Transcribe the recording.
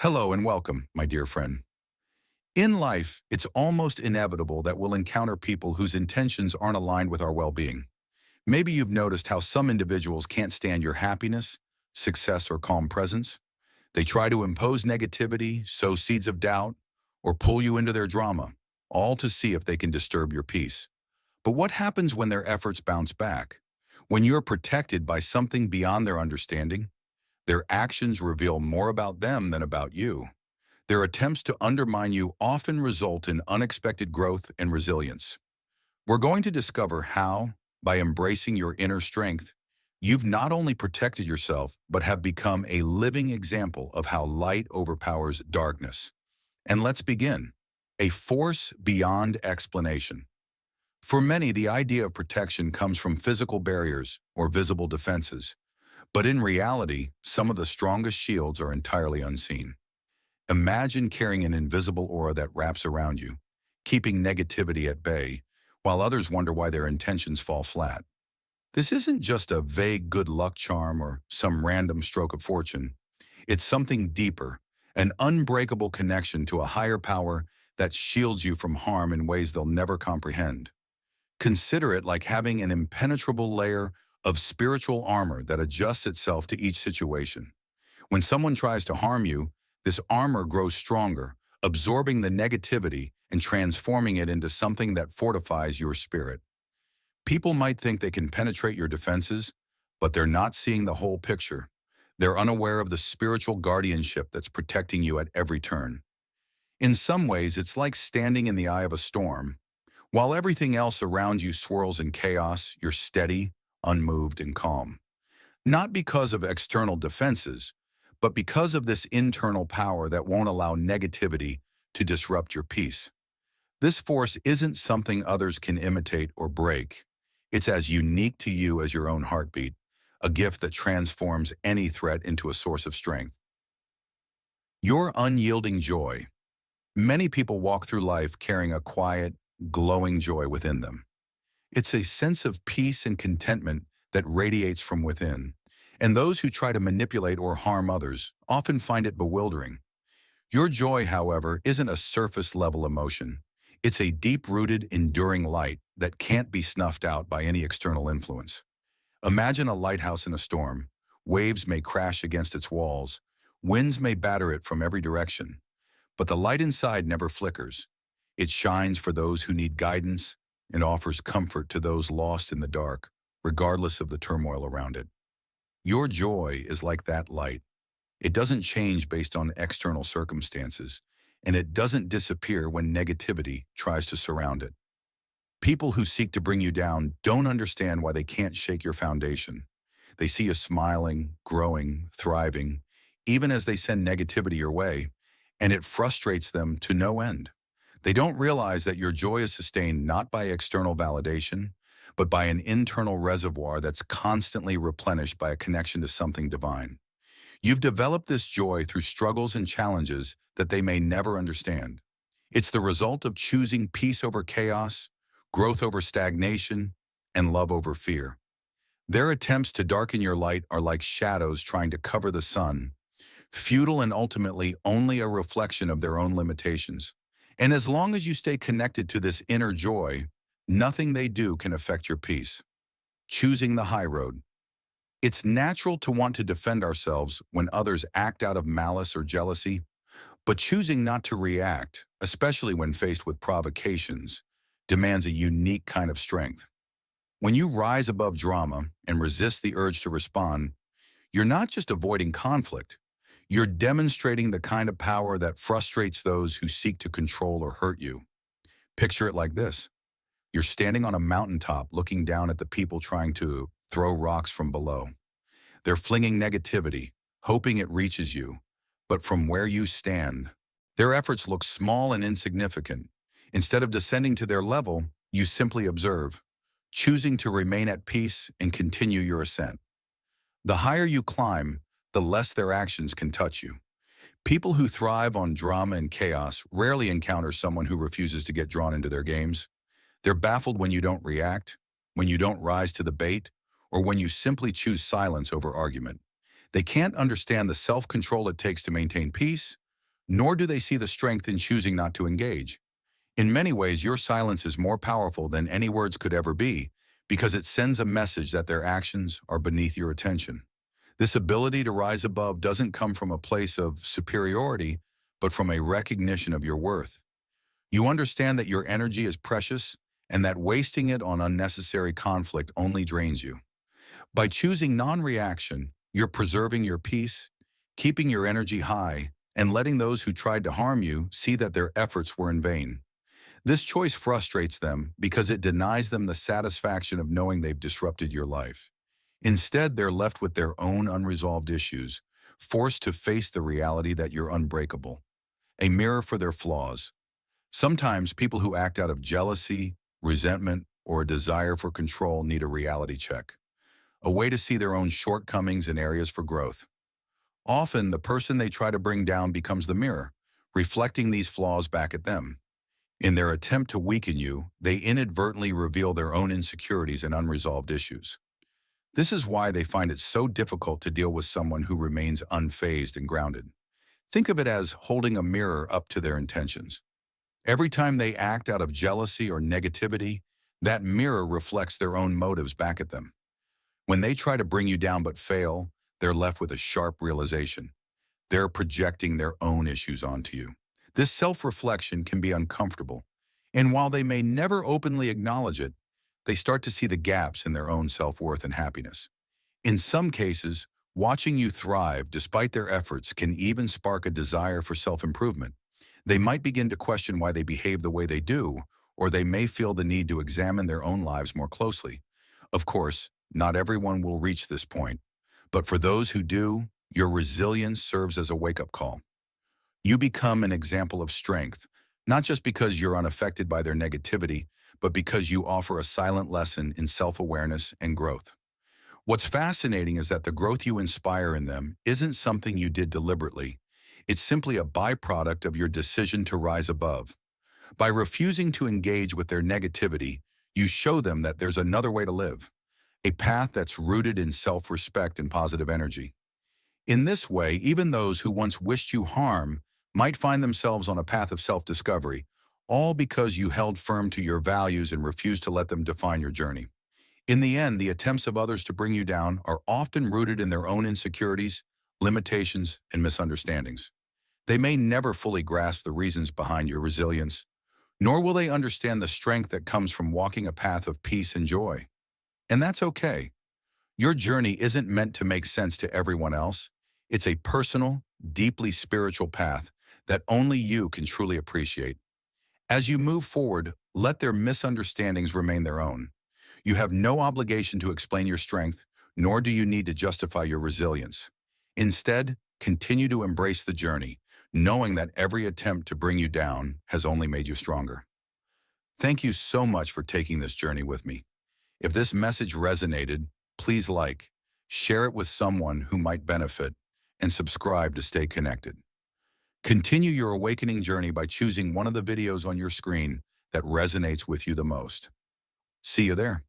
Hello and welcome, my dear friend. In life, it's almost inevitable that we'll encounter people whose intentions aren't aligned with our well-being. Maybe you've noticed how some individuals can't stand your happiness, success, or calm presence. They try to impose negativity, sow seeds of doubt, or pull you into their drama, all to see if they can disturb your peace. But what happens when their efforts bounce back? When you're protected by something beyond their understanding, their actions reveal more about them than about you. Their attempts to undermine you often result in unexpected growth and resilience. We're going to discover how, by embracing your inner strength, you've not only protected yourself, but have become a living example of how light overpowers darkness. And let's begin. A force beyond explanation. For many, the idea of protection comes from physical barriers or visible defenses. But in reality, some of the strongest shields are entirely unseen. Imagine carrying an invisible aura that wraps around you, keeping negativity at bay, while others wonder why their intentions fall flat. This isn't just a vague good luck charm or some random stroke of fortune. It's something deeper, an unbreakable connection to a higher power that shields you from harm in ways they'll never comprehend. Consider it like having an impenetrable layer of spiritual armor that adjusts itself to each situation. When someone tries to harm you, this armor grows stronger, absorbing the negativity and transforming it into something that fortifies your spirit. People might think they can penetrate your defenses, but they're not seeing the whole picture. They're unaware of the spiritual guardianship that's protecting you at every turn. In some ways, it's like standing in the eye of a storm. While everything else around you swirls in chaos, you're steady, unmoved, and calm. Not because of external defenses, but because of this internal power that won't allow negativity to disrupt your peace. This force isn't something others can imitate or break. It's as unique to you as your own heartbeat, a gift that transforms any threat into a source of strength. Your unyielding joy. Many people walk through life carrying a quiet, glowing joy within them. It's a sense of peace and contentment that radiates from within, and those who try to manipulate or harm others often find it bewildering. Your joy, however, isn't a surface-level emotion. It's a deep-rooted, enduring light that can't be snuffed out by any external influence. Imagine a lighthouse in a storm. Waves may crash against its walls. Winds may batter it from every direction. But the light inside never flickers. It shines for those who need guidance and offers comfort to those lost in the dark, regardless of the turmoil around it. Your joy is like that light. It doesn't change based on external circumstances, and it doesn't disappear when negativity tries to surround it. People who seek to bring you down don't understand why they can't shake your foundation. They see you smiling, growing, thriving, even as they send negativity your way, and it frustrates them to no end. They don't realize that your joy is sustained not by external validation, but by an internal reservoir that's constantly replenished by a connection to something divine. You've developed this joy through struggles and challenges that they may never understand. It's the result of choosing peace over chaos, growth over stagnation, and love over fear. Their attempts to darken your light are like shadows trying to cover the sun, futile and ultimately only a reflection of their own limitations. And as long as you stay connected to this inner joy, nothing they do can affect your peace. Choosing the high road. It's natural to want to defend ourselves when others act out of malice or jealousy, but choosing not to react, especially when faced with provocations, demands a unique kind of strength. When you rise above drama and resist the urge to respond, you're not just avoiding conflict, you're demonstrating the kind of power that frustrates those who seek to control or hurt you. Picture it like this. You're standing on a mountaintop looking down at the people trying to throw rocks from below. They're flinging negativity, hoping it reaches you. But from where you stand, their efforts look small and insignificant. Instead of descending to their level, you simply observe, choosing to remain at peace and continue your ascent. The higher you climb, the less their actions can touch you. People who thrive on drama and chaos rarely encounter someone who refuses to get drawn into their games. They're baffled when you don't react, when you don't rise to the bait, or when you simply choose silence over argument. They can't understand the self-control it takes to maintain peace, nor do they see the strength in choosing not to engage. In many ways, your silence is more powerful than any words could ever be because it sends a message that their actions are beneath your attention. This ability to rise above doesn't come from a place of superiority, but from a recognition of your worth. You understand that your energy is precious and that wasting it on unnecessary conflict only drains you. By choosing non-reaction, you're preserving your peace, keeping your energy high, and letting those who tried to harm you see that their efforts were in vain. This choice frustrates them because it denies them the satisfaction of knowing they've disrupted your life. Instead, they're left with their own unresolved issues, forced to face the reality that you're unbreakable, a mirror for their flaws. Sometimes people who act out of jealousy, resentment, or a desire for control need a reality check, a way to see their own shortcomings and areas for growth. Often, the person they try to bring down becomes the mirror, reflecting these flaws back at them. In their attempt to weaken you, they inadvertently reveal their own insecurities and unresolved issues. This is why they find it so difficult to deal with someone who remains unfazed and grounded. Think of it as holding a mirror up to their intentions. Every time they act out of jealousy or negativity, that mirror reflects their own motives back at them. When they try to bring you down but fail, they're left with a sharp realization. They're projecting their own issues onto you. This self-reflection can be uncomfortable, and while they may never openly acknowledge it, they start to see the gaps in their own self-worth and happiness. In some cases, watching you thrive despite their efforts can even spark a desire for self-improvement. They might begin to question why they behave the way they do, or they may feel the need to examine their own lives more closely. Of course, not everyone will reach this point, but for those who do, your resilience serves as a wake-up call. You become an example of strength, not just because you're unaffected by their negativity, but because you offer a silent lesson in self-awareness and growth. What's fascinating is that the growth you inspire in them isn't something you did deliberately. It's simply a byproduct of your decision to rise above. By refusing to engage with their negativity, you show them that there's another way to live, a path that's rooted in self-respect and positive energy. In this way, even those who once wished you harm might find themselves on a path of self-discovery, all because you held firm to your values and refused to let them define your journey. In the end, the attempts of others to bring you down are often rooted in their own insecurities, limitations, and misunderstandings. They may never fully grasp the reasons behind your resilience, nor will they understand the strength that comes from walking a path of peace and joy. And that's okay. Your journey isn't meant to make sense to everyone else. It's a personal, deeply spiritual path that only you can truly appreciate. As you move forward, let their misunderstandings remain their own. You have no obligation to explain your strength, nor do you need to justify your resilience. Instead, continue to embrace the journey, knowing that every attempt to bring you down has only made you stronger. Thank you so much for taking this journey with me. If this message resonated, please like, share it with someone who might benefit, and subscribe to stay connected. Continue your awakening journey by choosing one of the videos on your screen that resonates with you the most. See you there.